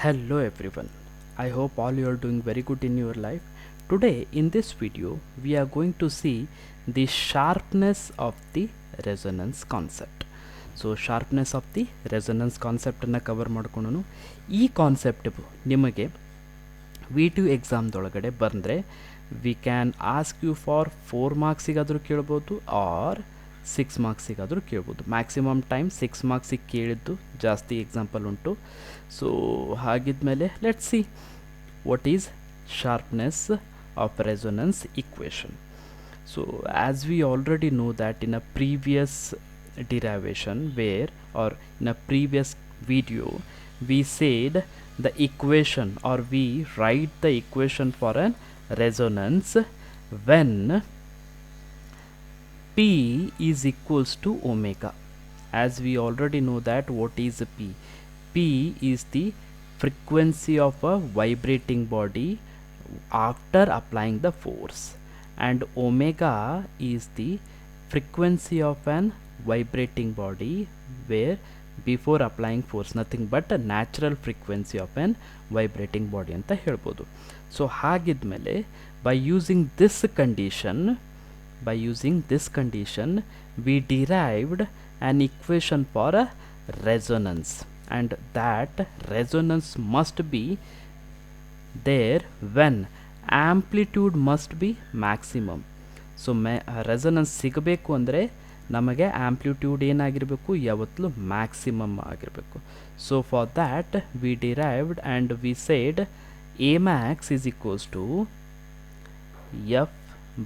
Hello everyone. I hope all you are doing very good in your life. Today in this video we are going to see the sharpness of the resonance concept. So sharpness of the resonance concept ಅನ್ನು cover ಮಾಡ್ಕೊಂಡು ಈ concept ನಿಮಗೆ V2 ಎಕ್ಸಾಮ್ದೊಳಗಡೆ ಬಂದರೆ we can ask you for 4 ಮಾರ್ಕ್ಸಿಗಾದರೂ ಕೇಳ್ಬೋದು or 6 ಮಾರ್ಕ್ಸಿಗಾದರೂ ಕೇಳ್ಬೋದು. Maximum time 6 ಮಾರ್ಕ್ಸಿಗೆ ಕೇಳಿದ್ದು ಜಾಸ್ತಿ ಎಕ್ಸಾಂಪಲ್ ಉಂಟು. ಸೊ ಹಾಗಿದ್ಮೇಲೆ let's see what is sharpness of resonance equation. So as we already know that in a previous derivation where or in a previous video we said the equation or we write the equation for an resonance when P is equals to omega. As we already know that what is P? P is the frequency of a vibrating body after applying the force, and omega is the frequency of an vibrating body where before applying force, nothing but a natural frequency of an vibrating body ಅಂತ ಹೇಳ್ಬೋದು. So ಹಾಗಿದ್ಮೇಲೆ by using this condition we derived an equation for a resonance, and that resonance must be there when amplitude must be maximum. So resonance ಸಿಗಬೇಕು ಅಂದರೆ ನಮಗೆ amplitude ಏನಾಗಿರಬೇಕು, ಯಾವತ್ತೂ maximum ಆಗಿರಬೇಕು. So for that we derived and we said A max is equals to F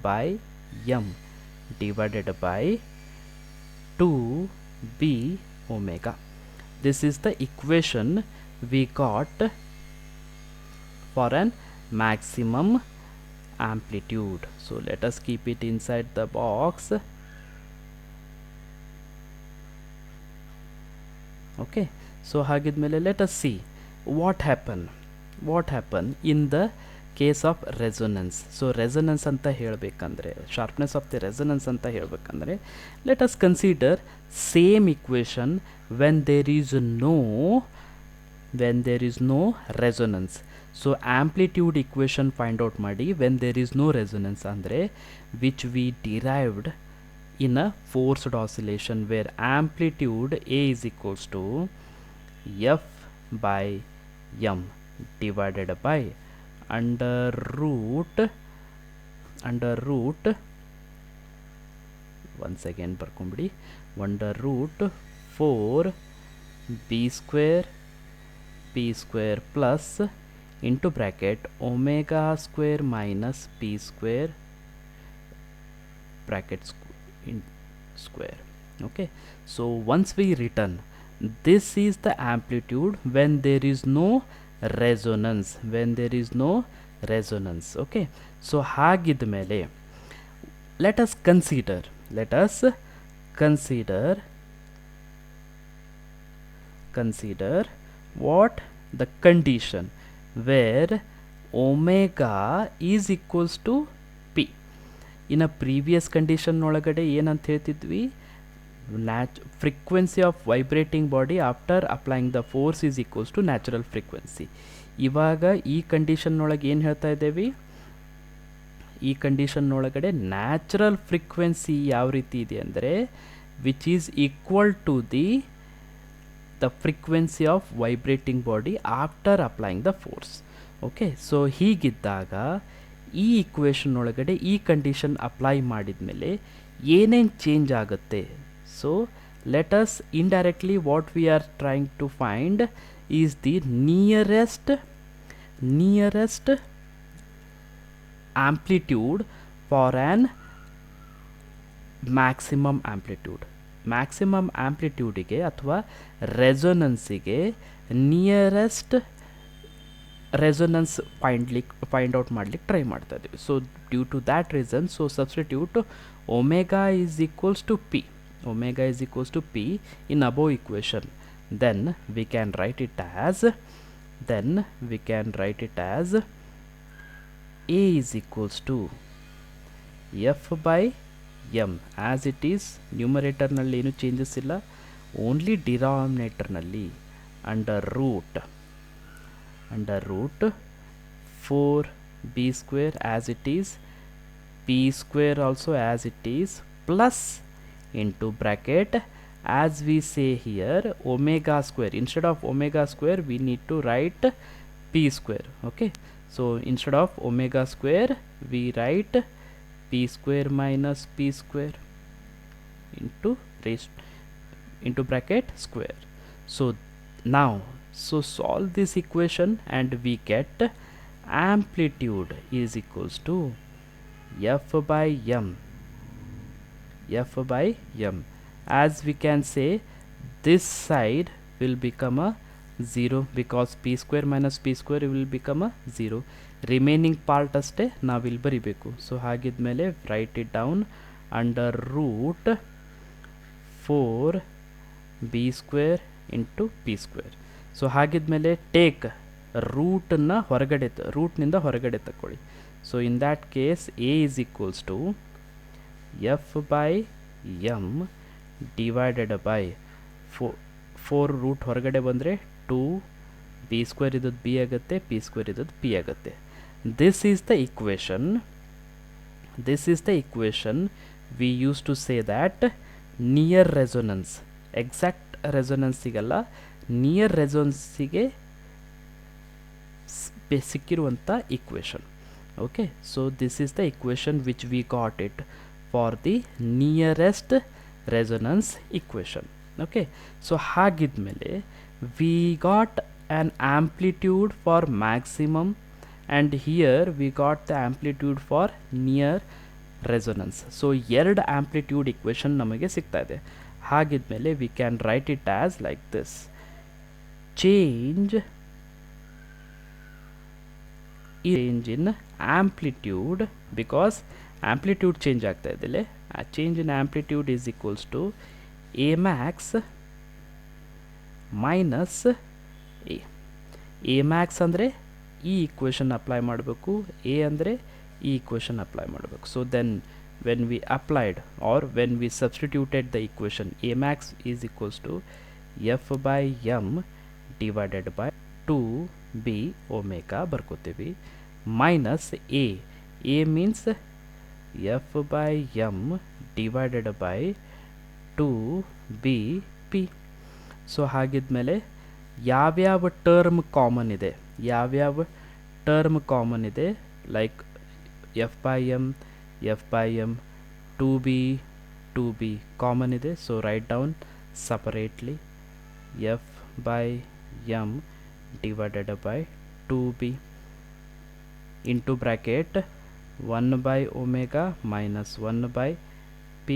by M divided by 2b omega. This is the equation we got for an maximum amplitude. So let us keep it inside the box. Okay, so hagidmele let us see what happen in the case of resonance. So resonance ಅಂತ ಹೇಳಬೇಕಂದ್ರೆ, sharpness of the resonance ಅಂತ ಹೇಳಬೇಕಂದ್ರೆ, let us consider same equation when there is no resonance. So amplitude equation find out ಮಾಡಿ when there is no resonance ಅಂದರೆ which we derived in a forced oscillation where amplitude A is equals to F by M divided by under root once again ಬರ್ಕೊಂಬಿಡಿ under root 4 b square plus into bracket omega square minus p square bracket square. Okay, so once we written, this is the amplitude when there is no resonance. Okay, so hagidmele let us consider what the condition where omega is equals to p. in a previous condition ಒಳಗಡೆ ಏನಂತ ಹೇಳ್ತಿದ್ವಿ, frequency of vibrating body after applying the force is equals to natural frequency. ಇವಾಗ ಈ condition ಒಳಗೆ ಏನು ಹೇಳ್ತಾ ಇದ್ದೇವೆ, ಈ condition ಒಳಗಡೆ ನ್ಯಾಚುರಲ್ ಫ್ರೀಕ್ವೆನ್ಸಿ ಯಾವ ರೀತಿ ಇದೆ ಅಂದರೆ which is equal to the frequency of vibrating body after applying the force. Okay, so ಹೀಗಿದ್ದಾಗ ಈ ಇಕ್ವೇಷನ್ ಒಳಗಡೆ ಈ ಕಂಡೀಷನ್ ಅಪ್ಲೈ ಮಾಡಿದ ಮೇಲೆ ಏನೇನು ಚೇಂಜ್ ಆಗುತ್ತೆ. So let us indirectly what we are trying to find is the nearest amplitude for an maximum amplitudeಗೆ ಅಥವಾ ರೆಸೊನೆನ್ಸಿಗೆ ನಿಯರೆಸ್ಟ್ ರೆಸೊನೆನ್ಸ್ ಫೈಂಡ್ ಔಟ್ ಮಾಡ್ಲಿಕ್ಕೆ ಟ್ರೈ ಮಾಡ್ತಾ ಇದ್ದೀವಿ. So due to that reason, so substitute omega is equals to P. Omega is equals to P in above equation. Then we can write it as A is equals to F by M. As it is numerator nalli ಏನು changes ಇಲ್ಲ, only denominator nalli under root under root 4b square as it is, p square also as it is, plus into bracket, as we say here, omega square. Instead of omega square we need to write p square. Okay, so instead of omega square we write p square minus p square into bracket square. So now solve this equation and we get amplitude is equals to f by m. As we can say, this side will become a 0 because p square minus p square will become a 0. Remaining part ಅಷ್ಟೇ ನಾವಿಲ್ಲಿ ಬರಿಬೇಕು. So ಹಾಗಿದ್ಮೇಲೆ write it down under root 4b square into p square. So ಹಾಗಿದ್ಮೇಲೆ take ರೂಟ್ನ ರೂಟ್ನಿಂದ ಹೊರಗಡೆ ತಗೊಳ್ಳಿ. So in that case a is equals to f by m divided by 4 root ಹೊರಗಡೆ ಬಂದರೆ 2 b ಸ್ಕ್ವೇರ್ ಇದ್ದದ್ದು b ಆಗುತ್ತೆ, p ಸ್ಕ್ವೇರ್ ಇದ್ದದ್ದು p ಆಗುತ್ತೆ. This is the equation we used to say that near resonance, exact resonance ಸಿಗಲ್ಲ, near resonance ಗೆ ಸಿಕ್ಕಿರುವಂಥ equation. Okay, so this is the equation which we got it for the nearest resonance equation. Okay, so ಹಾಗಿದ್ಮೇಲೆ we got an amplitude for maximum and here we got the amplitude for near resonance. So ಎರಡು amplitude equation ನಮಗೆ ಸಿಗ್ತಾ ಇದೆ. ಹಾಗಿದ್ಮೇಲೆ we can write it as like this: change in amplitude, because amplitude change ಆಗ್ತಾ ಇದೆ, change in amplitude is equals to a max minus a max ಅಂದರೆ ಈ equation apply ಮಾಡಬೇಕು, a ಅಂದರೆ ಈ equation apply ಮಾಡಬೇಕು. So then when we applied or when we substituted the equation, a max is equals to f by m divided by 2b omega ಬರ್ಕೋತೀವಿ, minus a means f by m divided by 2bp. So ಹಾಗಿದ್ಮೇಲೆ ಯಾವ್ಯಾವ term common ಇದೆ, like F by M 2b common ಇದೆ. So write down separately F by M divided by 2b into bracket 1 by omega minus 1 by p.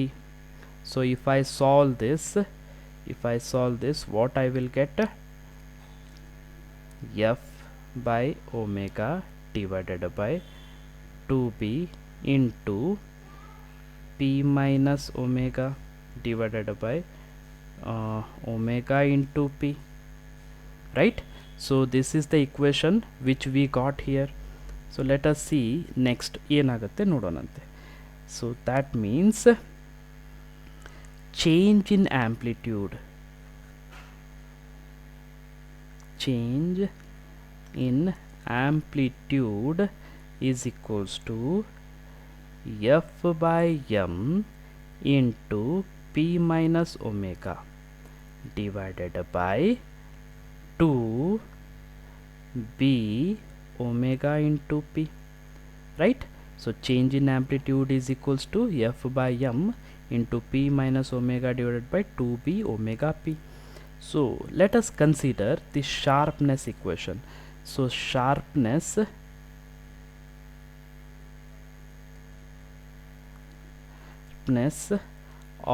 So if I solve this, what I will get? F by omega divided by 2b into p minus omega divided by omega into p, right? So this is the equation which we got here. So let us see next ಏನಾಗುತ್ತೆ ನೋಡೋಣಂತೆ. So that means change in amplitude is equals to f by m into p minus omega divided by 2b omega into p, right? So change in amplitude is equals to f by m into p minus omega divided by 2b omega p. So let us consider the sharpness equation. So sharpness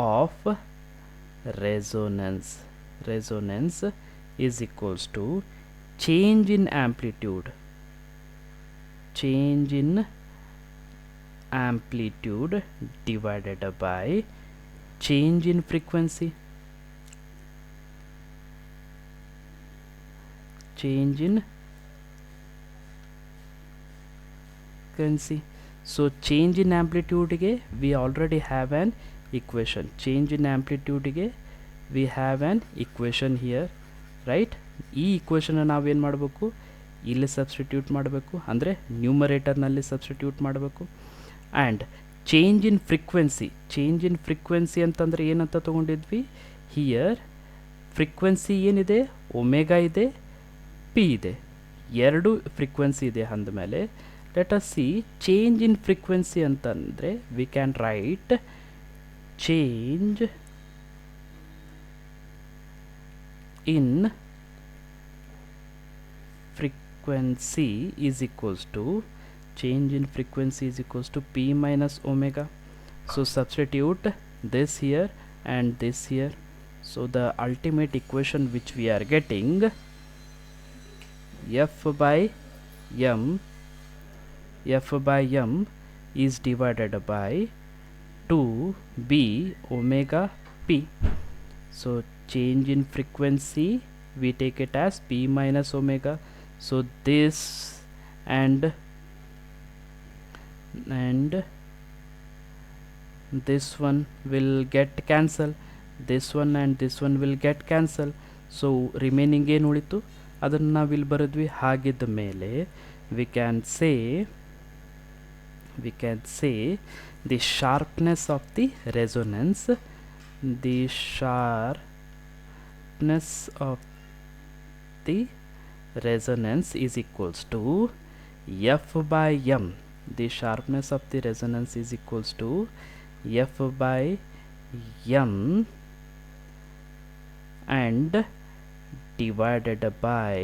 of resonance is equals to change in amplitude divided by change in frequency. So change in amplitude ಗೆ we already have an equation. Change in amplitude ಗೆ we have an equation here, right? ಈ equation ನಾವೇನು ಮಾಡಬೇಕು, ಇಲ್ಲಿ substitute ಮಾಡಬೇಕು, ಅಂದರೆ ನ್ಯೂಮರೇಟರ್ನಲ್ಲಿ substitute ಮಾಡಬೇಕು. ಆ್ಯಂಡ್ ಚೇಂಜ್ ಇನ್ ಫ್ರೀಕ್ವೆನ್ಸಿ ಅಂತಂದರೆ ಏನಂತ ತೊಗೊಂಡಿದ್ವಿ, ಹಿಯರ್ ಫ್ರೀಕ್ವೆನ್ಸಿ ಏನಿದೆ, ಒಮೆಗಾ ಇದೆ, ಪಿ ಇದೆ, ಎರಡು ಫ್ರೀಕ್ವೆನ್ಸಿ ಇದೆ ಅಂದಮೇಲೆ let us see change in frequency ಅಂತಂದರೆ we can write change in frequency is equals to p minus omega. So substitute this here and this here. So the ultimate equation which we are getting, f by m is divided by 2b omega p. So change in frequency we take it as p minus omega. So this and this one will get cancel, this one and this one will get cancel. So remaining ಏನು ಉಳಿತು ಅದನ್ನು ನಾವಿಲ್ಲಿ ಬರೆದ್ವಿ. ಹಾಗಿದ್ದ ಮೇಲೆ we can say the sharpness of the resonance is equals to f by m. The sharpness of the resonance is equals to f by m and divided by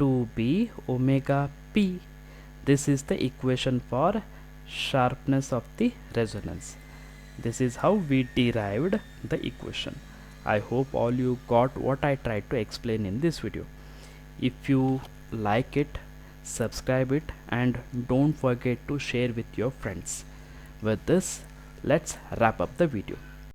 2b omega p. This is the equation for sharpness of the resonance. This is how we derived the equation. I hope all you got what I tried to explain in this video. If you like it, subscribe it and don't forget to share with your friends. With this, let's wrap up the video.